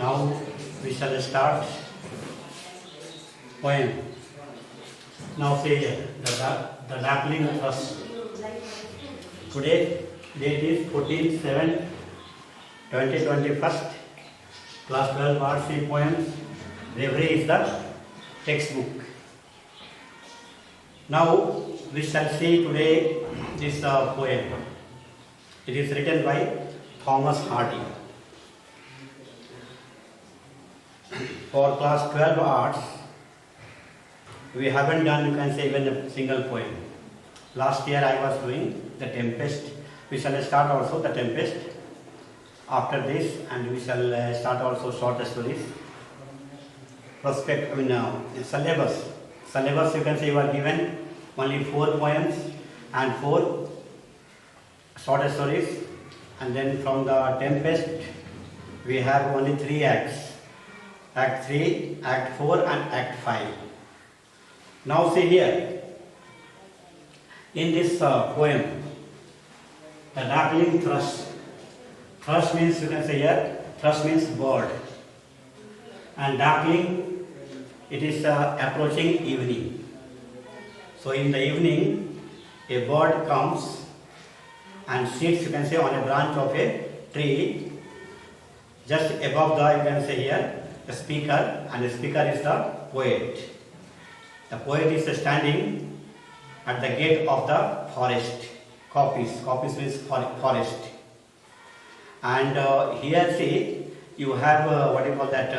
Now we shall start poem. Now say the Darkling Thrush. Today date is 14/7/2021. Class 12 RC poems. Bravery is the textbook. Now we shall see today this poem. It is written by Thomas Hardy. For class 12 arts, we haven't done, you can say, even a single poem. Last year I was doing The Tempest. We shall start also The Tempest after this, and we shall start also short stories. Syllabus. Syllabus, you can say, you are given only 4 poems and 4 short stories, and then from The Tempest we have only 3 acts. Act 3, Act 4 and Act 5. Now see here, in this poem, the Darkling Thrush. Thrush means, you can say here, Thrush means bird. And Darkling, it is approaching evening. So in the evening, a bird comes and sits, you can say, on a branch of a tree, just above the, you can say here, the speaker, and the speaker is the poet. The poet is standing at the gate of the forest. Coppice means forest. And here see, you have what you call that,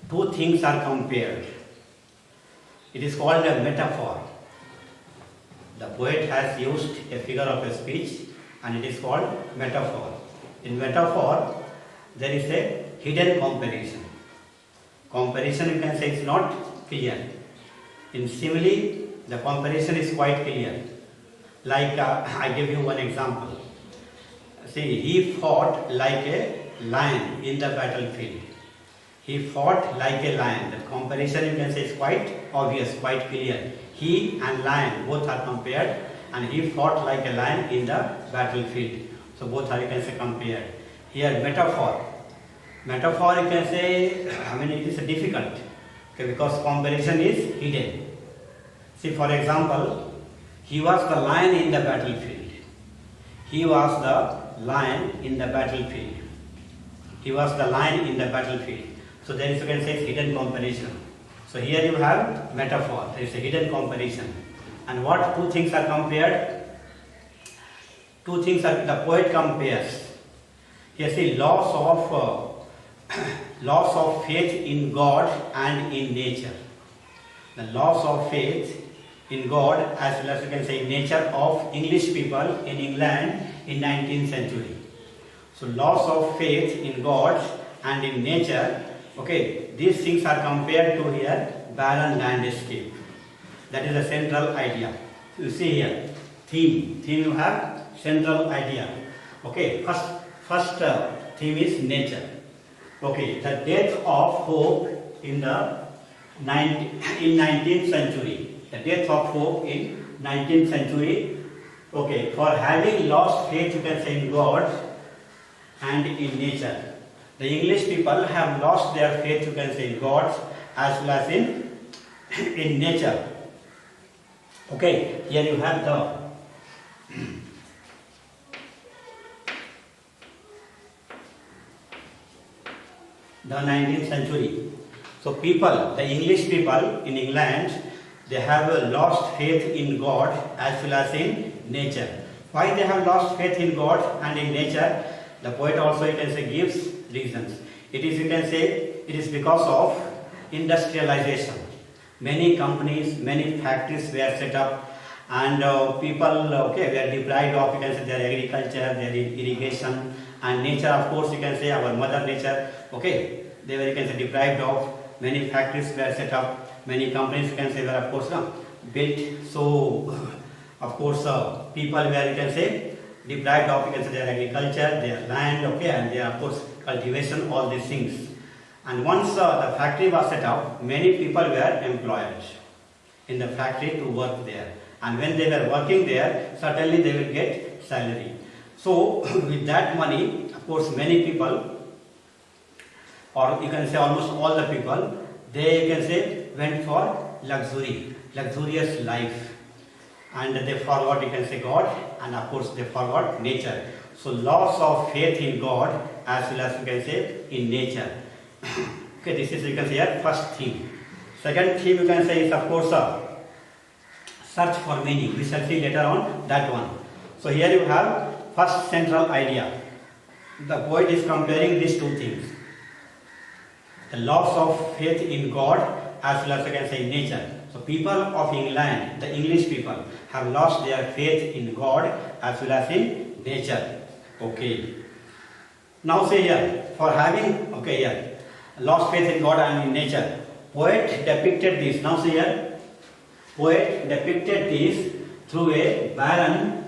2 things are compared. It is called a metaphor. The poet has used a figure of a speech, and it is called metaphor. In metaphor, there is a hidden comparison. Comparison, you can say, is not clear. In simile, the comparison is quite clear. Like I give you one example. See, he fought like a lion in the battlefield. He fought like a lion. The comparison, you can say, is quite obvious, quite clear. He and lion both are compared, and he fought like a lion in the battlefield. So both are, you can say, compared. Here metaphor. Metaphor, you can say, it is difficult, okay, because comparison is hidden. See, for example, he was the lion in the battlefield. He was the lion in the battlefield. He was the lion in the battlefield. So there is, you can say, hidden comparison. So here you have metaphor. There is a hidden comparison. And what 2 things are compared? 2 things are, the poet compares. Here see, loss of faith in God and in nature. The loss of faith in God, as well as, you can say, nature of English people in England in 19th century. So loss of faith in God and in nature, okay, these things are compared to here barren landscape. That is the central idea. You see here, theme you have central idea. Okay, first theme is nature. Okay, the death of hope in 19th century. The death of hope in 19th century. Okay, for having lost faith, you can say, in God and in nature. The English people have lost their faith, you can say, in God as well as in nature. Okay, here you have the 19th century. So people, the English people in England, they have lost faith in God as well as in nature. Why they have lost faith in God and in nature? The poet also, you can say, gives reasons. It is, you can say, it is because of industrialization. Many companies, many factories were set up, and people, okay, were deprived of, you can say, their agriculture, their irrigation, and nature, of course, you can say, our mother nature, okay, they were, you can say, deprived of. Many factories were set up, many companies, you can say, were, of course, built. So, of course, people were, you can say, deprived of, you can say, their agriculture, their land, okay, and their, of course, cultivation, all these things. And once the factory was set up, many people were employed in the factory to work there. And when they were working there, certainly they will get salary. So with that money, of course, many people or you can say almost all the people, they you can say went for luxurious life, and they forgot you can say God, and of course they forgot nature. So loss of faith in God as well as you can say in nature. Okay, this is you can say here first theme. Second theme you can say is of course search for meaning. We shall see later on that one. So here you have first central idea. The poet is comparing these two things: the loss of faith in God as well as you can say in nature. So people of England, the English people, have lost their faith in God as well as in nature. Okay. Now say here, for having, okay here, lost faith in God and in nature, poet depicted this. Now say here, poet depicted this through a barren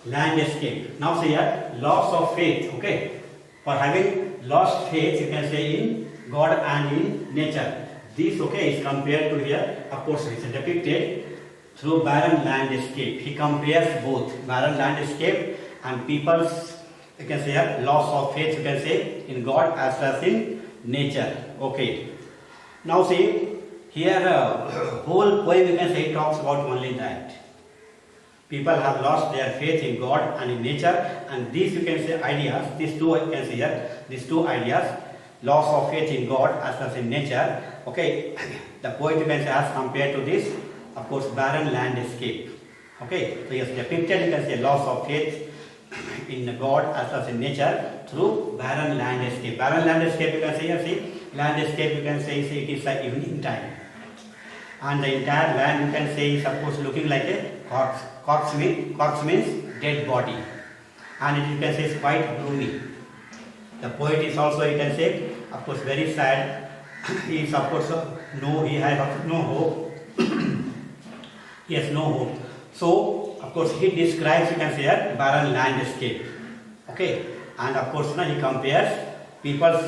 landscape. Now say here, loss of faith, okay. For having lost faith, you can say in God and in nature. This, okay, is compared to here, of course, it's depicted through barren landscape. He compares both barren landscape and people's, you can say here, loss of faith, you can say, in God as well as in nature. Okay. Now see, here whole poem, you can say, talks about only that. People have lost their faith in God and in nature, and these, you can say, ideas, these two, you can say here, these two ideas, loss of faith in God as well as in nature, okay, the poet, you can say, has compared to this, of course, barren landscape. Okay, so he has depicted, you can say, loss of faith in God as well as in nature through barren landscape. Barren landscape, you can say here, see, landscape, you can say it is like evening time, and the entire land, you can say, is of course looking like a corpse. Corpse means dead body, and it, you can say, is quite gloomy. The poet is also, you can say, of course, very sad. He is of course he has no hope. He has no hope. So of course he describes, you can say, a barren landscape. Okay, and of course now he compares people's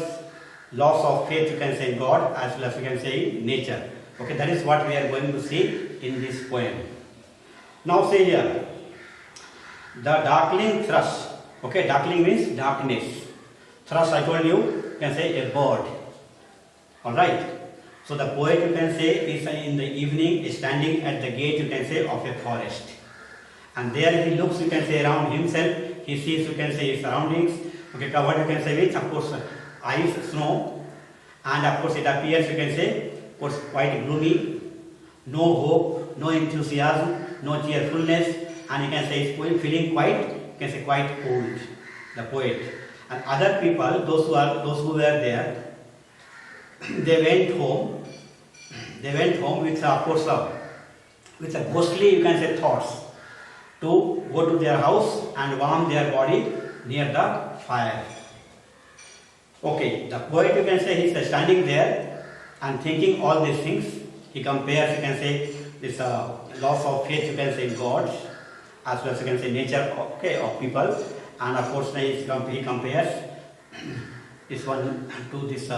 loss of faith, you can say, in God as well as you can say in nature. Okay, that is what we are going to see in this poem. Now say here, the darkling thrush. Okay, darkling means darkness. Thrush, I told you can say a bird. Alright. So the poet, you can say, is in the evening standing at the gate, you can say, of a forest. And there he looks, you can say, around himself. He sees, you can say, his surroundings. Okay, covered, you can say, with, of course, ice, snow. And of course it appears, you can say, of course, quite gloomy. No hope, no enthusiasm, no cheerfulness. And you can say he's feeling quite, you can say, quite cold, the poet. And other people, those who were there, they went home. They went home with, of course, with a ghostly, you can say, thoughts, to go to their house and warm their body near the fire. Okay, the poet, you can say, he's standing there and thinking all these things. He compares, you can say, this loss of faith, you can say, in God, as well as you can say nature, okay, of people. And of course he compares this one to this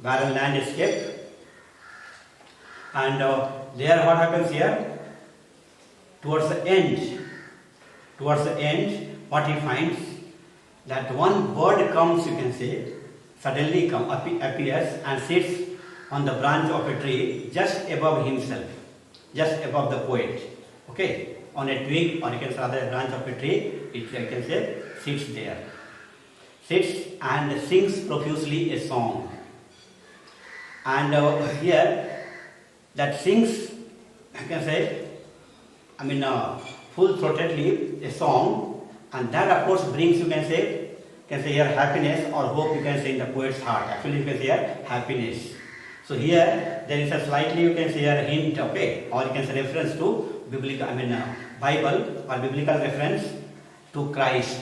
barren landscape. And there what happens here, towards the end, what he finds, that one bird comes, you can say, suddenly appears and sits on the branch of a tree just above himself, just above the poet. Okay, on a twig, or you can say rather a branch of a tree, it, you can say, sits there. Sits and sings profusely a song. And here, that sings, you can say, full-throatedly a song, and that of course brings, you can say here happiness or hope, you can say, in the poet's heart. Actually, you can say here happiness. So here there is a slightly, you can say here, hint, okay, or you can say reference to biblical, Bible or biblical reference to Christ.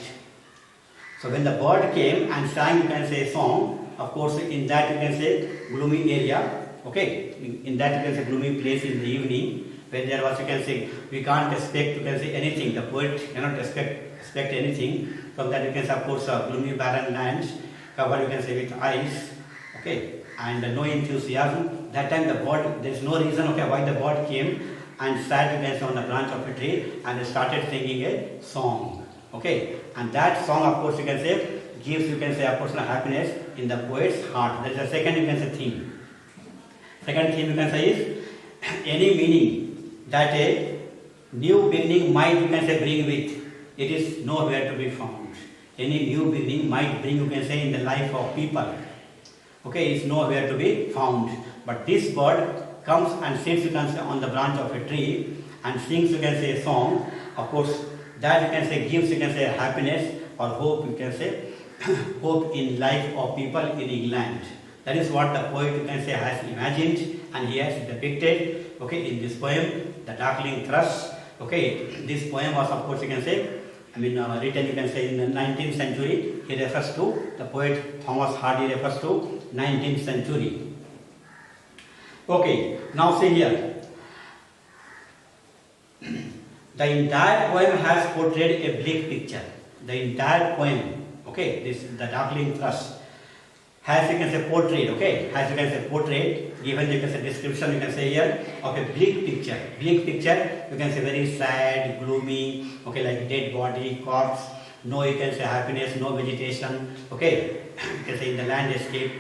So when the bird came and sang, you can say, a song, of course in that, you can say, gloomy area, okay, in that, you can say, gloomy place in the evening, when there was, you can say, we can't expect, you can say, anything, the poet cannot expect anything from that, you can say, of course, gloomy barren lands covered, you can say, with ice, okay, and no enthusiasm. That time the bird, there is no reason, okay, why the bird came and sat, you can say, on the branch of a tree and started singing a song. Okay, and that song, of course, you can say, gives, you can say, a personal happiness in the poet's heart. That is the second you can say theme. Second theme you can say is any meaning that a new beginning might you can say bring with, it is nowhere to be found. Any new beginning might bring you can say in the life of people. Okay, is nowhere to be found. But this bird comes and sits you can say on the branch of a tree and sings you can say a song. Of course, that you can say gives you can say happiness or hope you can say hope in life of people in England. That is what the poet you can say has imagined and he has depicted. Okay, in this poem, the Darkling Thrush. Okay, this poem was of course you can say written you can say in the 19th century. He refers to the poet Thomas Hardy refers to 19th century. Okay, now see here. The entire poem has portrayed a bleak picture. The entire poem, okay, this the Darkling Thrush has you can say portrayed, okay, has you can say portrayed, given you can say description you can say here of a bleak picture. Bleak picture you can say very sad, gloomy, okay, like dead body, corpse, no you can say happiness, no vegetation, okay, you can say in the landscape,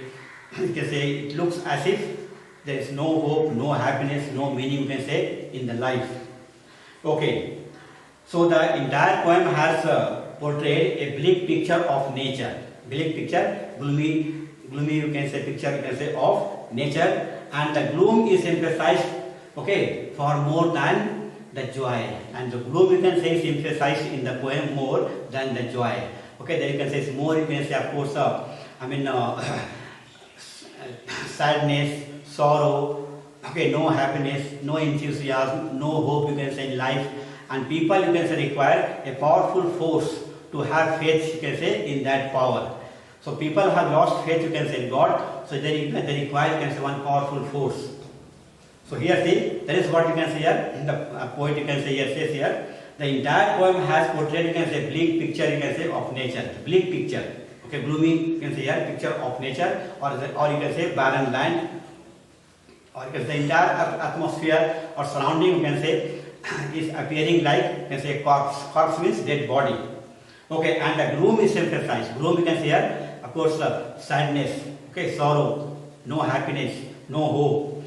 you can say it looks as if there is no hope, no happiness, no meaning you can say in the life. Okay, so the entire poem has portrayed a bleak picture of nature. Bleak picture, gloomy you can say picture you can say of nature, and the gloom is emphasized, okay, for more than the joy, and the gloom you can say is emphasized in the poem more than the joy. Okay, then you can say it's more you can say of course sadness, sorrow, okay, no happiness, no enthusiasm, no hope you can say in life, and people you can say require a powerful force to have faith you can say in that power. So people have lost faith you can say in God, so they require you can say one powerful force. So here see, that is what you can say here, in the poet you can say here says here, the entire poem has portrayed you can say bleak picture you can say of nature, bleak picture, okay, gloomy you can say here picture of nature, or you can say barren land, or you can say the entire atmosphere or surrounding you can say is appearing like you can say corpse. Corpse means dead body. Okay, and the gloom is emphasized. Gloom you can say here, of course, sadness, okay, sorrow, no happiness, no hope.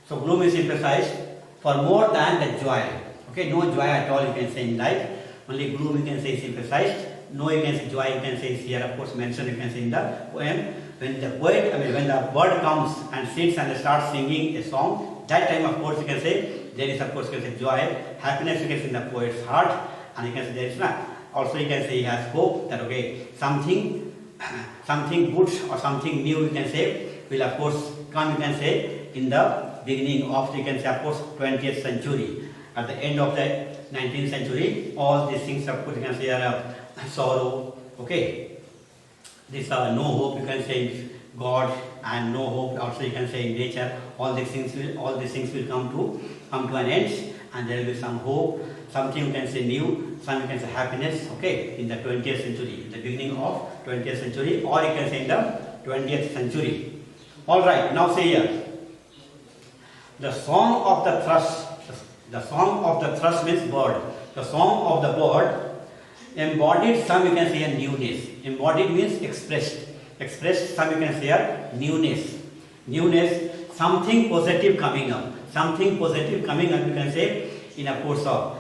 So gloom is emphasized for more than the joy. Okay, no joy at all you can say in life. Only gloom you can say is emphasized. No you can say joy you can say is here of course mentioned you can say in the poem. When the poet, when the bird comes and sits and starts singing a song, that time of course you can say there is of course you can say joy, happiness you can say in the poet's heart, and you can say there is not. Also you can say he has hope that okay, something good or something new you can say will of course come you can say in the beginning of you can say of course 20th century. At the end of the 19th century, all these things of course you can say are sorrow, okay, this no hope you can say in God, and no hope also you can say in nature. All these things will come to an end, and there will be some hope, something you can say new, some you can say happiness, okay, in the 20th century, the beginning of 20th century, or you can say in the 20th century. All right, now say here, the song of the thrush. The song of the thrush means bird. The song of the bird embodied some you can say a newness. Embodied means expressed. Expressed some you can say a newness. Newness, something positive coming up. Something positive coming up you can say in a course of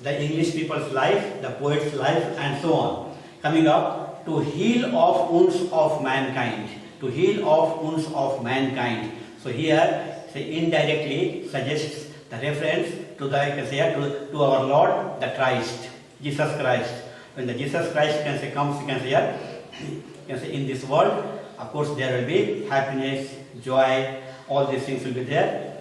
the English people's life, the poet's life, and so on. Coming up to heal of wounds of mankind. To heal of wounds of mankind. So here say indirectly suggests the reference to the you can say to our Lord the Christ, Jesus Christ. When the Jesus Christ can say comes, you can say here, you can say in this world, of course there will be happiness, joy, all these things will be there.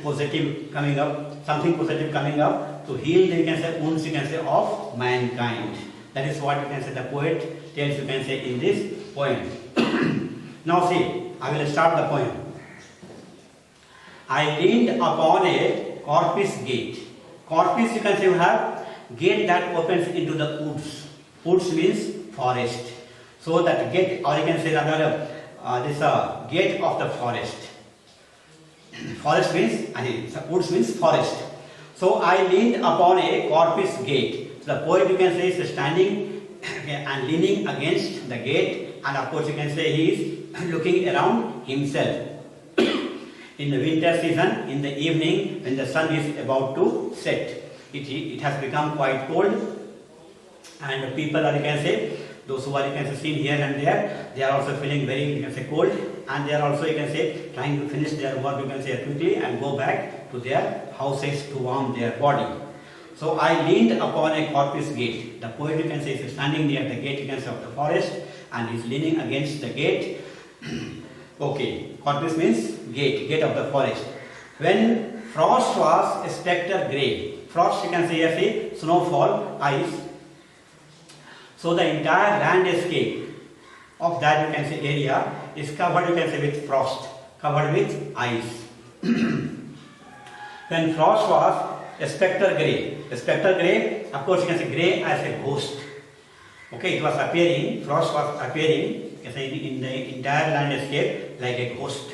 Positive coming up, something positive coming up to heal the you can say wounds you can say of mankind. That is what you can say the poet tells you can say in this poem. Now see, I will start the poem. I leaned upon a coppice gate. Coppice you can say you have gate that opens into the woods. Woods means forest. So that gate, or you can say rather this gate of the forest. Forest means, woods means forest. So I leaned upon a coppice gate. So the poet you can say is standing and leaning against the gate and of course you can say he is looking around himself. In the winter season, in the evening, when the sun is about to set, it has become quite cold, and people are, you can say, those who are, you can say, seen here and there, they are also feeling very, you can say, cold, and they are also, you can say, trying to finish their work, you can say, quickly and go back to their houses to warm their body. So I leaned upon a coppice gate. The poet, you can say, is standing near the gate, you can say, of the forest, and is leaning against the gate. Okay, coppice means gate of the forest. When frost was spectre grey, frost, you can say, yes, a snowfall, ice. So the entire landscape of that, you can say, area is covered, you can say, with frost, covered with ice. When frost was spectre grey, of course you can say grey as a ghost. Okay, it was appearing, frost was appearing, you can say, in the entire landscape like a ghost.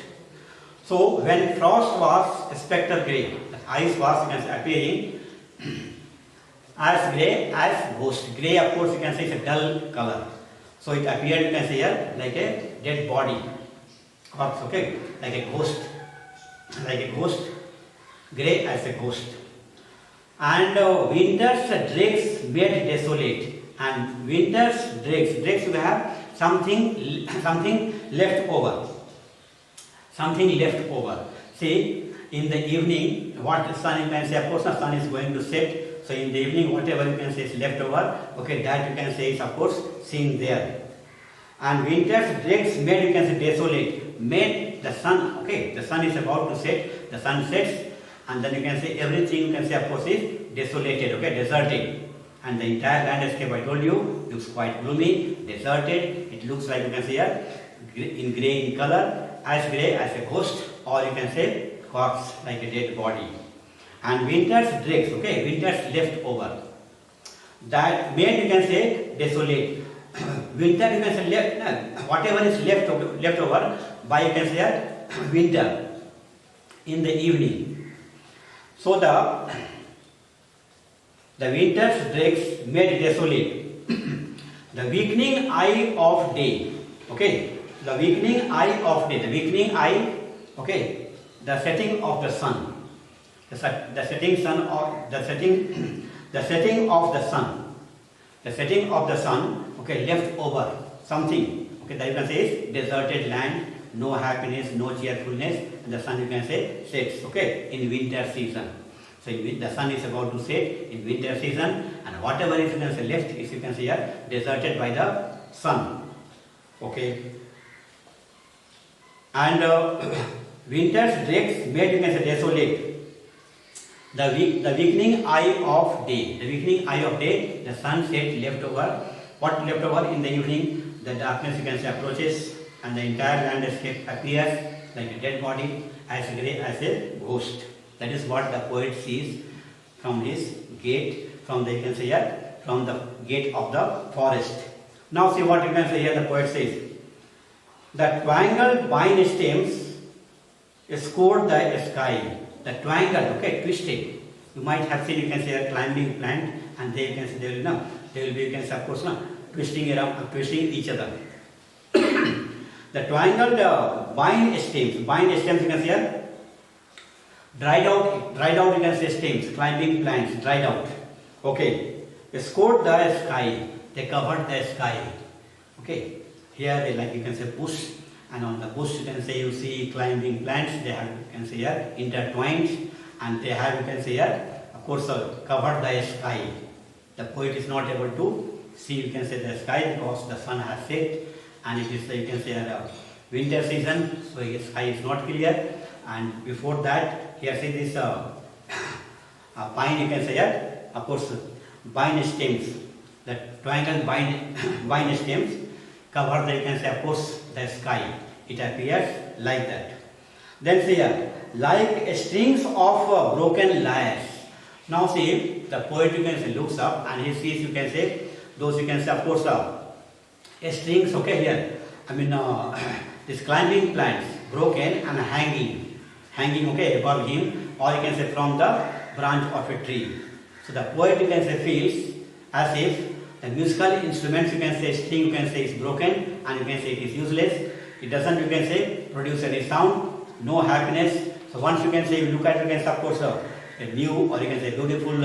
So when frost was spectre grey, the ice was, you can say, appearing as grey as ghost. Grey, of course, you can say, is a dull color. So it appeared, you can say, here like a dead body, corpse, okay, like a ghost, grey as a ghost. And winter's dregs made desolate. And winter's dregs will have something left over. Something left over. See, in the evening, what the sun, you can say, of course, the sun is going to set. So in the evening, whatever you can say is left over, okay, that you can say is, of course, seen there. And winter's dregs made, you can say, desolate. Made the sun, okay, the sun is about to set, the sun sets, and then you can say everything, you can say, of course, is desolated, okay, deserted. And the entire landscape, I told you, looks quite gloomy, deserted. It looks like, you can say, here, in grey in color, as grey as a ghost, or you can say corpse, like a dead body. And winter's dregs, okay, winter's left over, that made, you can say, desolate. Winter, you can say, whatever is left over by, you can say, winter in the evening. So the winter's dregs made desolate. The weakening eye of day, okay, the weakening eye of day, the weakening eye, okay, the setting of the sun. The setting of the sun, okay, left over something, okay, that you can say is deserted land, no happiness, no cheerfulness, and the sun, you can say, sets, okay, in winter season. So the sun is about to set in winter season, and whatever is, you can say, left is, you can say, here, deserted by the sun, okay. And winter's dregs made, you can say, desolate. The weakening eye of day. The weakening eye of day, the sunset left over. What left over in the evening? The darkness, you can say, approaches, and the entire landscape appears like a dead body, as grey as a ghost. That is what the poet sees from his gate, from the, you can say, here, from the gate of the forest. Now see what you can say here. The poet says, the twangled vine stems scored the sky. The twangled, okay, twisted. You might have seen, you can say, a climbing plant, and they, you can say, they will be, you can say, of course, twisting around, twisting each other. The twangled vine stems, you can say here, dried out, you can say, stems, climbing plants, dried out. Okay, they scored the sky, they covered the sky. Okay, here they, like, you can say, bush. And on the bush, you can say, you see climbing plants, they have, you can say, here, intertwined, and they have, you can say, here, of course, covered the sky. The poet is not able to see, you can say, the sky because the sun has set, and it is, you can say, winter season, so the sky is not clear. And before that, here see this pine, you can say, here, of course, vine stems, the twangled vine stems cover the, you can say, of course, the sky. It appears like that. Then see here, like strings of broken lyres. Now see, the poet, you can say, looks up and he sees, you can say, those, you can say, of course, strings, okay, here. I mean, these climbing plants, broken and hanging, okay, above him, or you can say from the branch of a tree. So the poet, you can say, feels as if the musical instruments, you can say, string, you can say, is broken, and you can say it is useless. It doesn't, you can say, produce any sound, no happiness. So once you can say, you look at, you can say, of course, a new, or you can say beautiful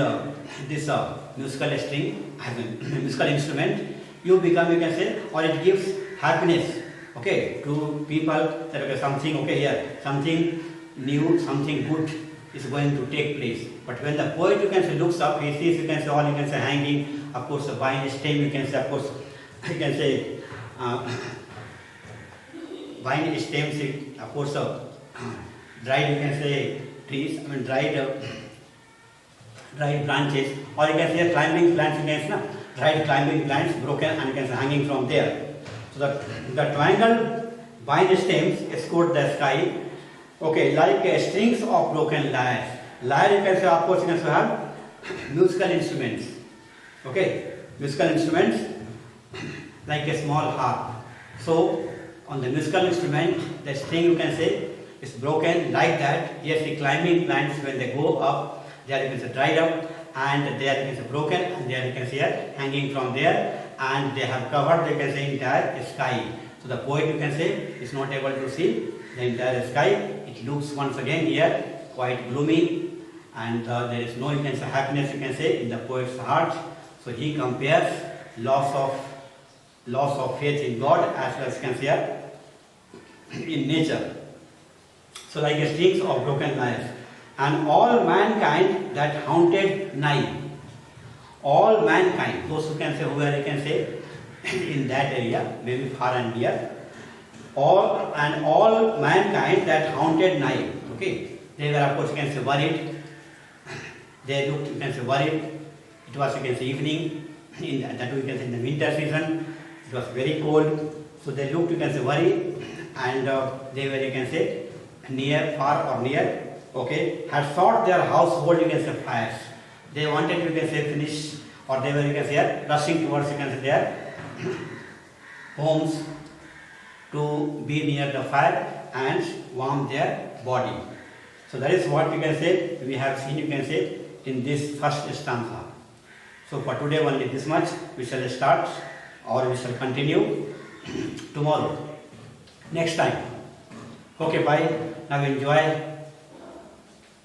this musical string as a musical instrument, you become, you can say, or it gives happiness, okay, to people that okay, something, okay, here, something new, something good is going to take place. But when the poet, you can say, looks up, he sees, you can say, all, you can say, hanging, of course, the vine stem, you can say, of course, you can say, vine stems, of course, dried, you can say, trees, I mean, dried branches, or you can say climbing plants, you can say, dried climbing plants, broken, and you can say, hanging from there. So the triangle vine stems escort the sky, okay, like strings of broken lyres. Lyre, you can say, of course, you can say, have musical instruments, okay, musical instruments like a small harp. So on the musical instrument, the string, you can say, is broken like that. Yes, the climbing plants, when they go up, they are, you can say, dried up, and they are, you can say, broken, and they are, you can say, hanging from there, and they have covered, you can say, entire sky. So the poet, you can say, is not able to see the entire sky. It looks once again here quite gloomy, and there is no, you can say, happiness, you can say, in the poet's heart. So he compares loss of faith in God as well as, you can say, in nature. So like strings of broken lyres. And all mankind that haunted nigh. All mankind, those who can say, who are, you can say, in that area, maybe far and near. All mankind that haunted nigh. Okay, they were, of course, you can say, worried. They looked, you can say, worried. It was, you can say, evening. That we can say in the winter season. It was very cold. So they looked, you can say, worried, and they were, you can say, near, far or near, okay, had sought their household, you can say, fires. They wanted, you can say, finish, or they were, you can say, rushing towards, you can say, their homes to be near the fire and warm their body. So that is what, you can say, we have seen, you can say, in this first stanza. So for today only this much. We shall start, or we shall continue tomorrow, next time. Okay, bye. Now enjoy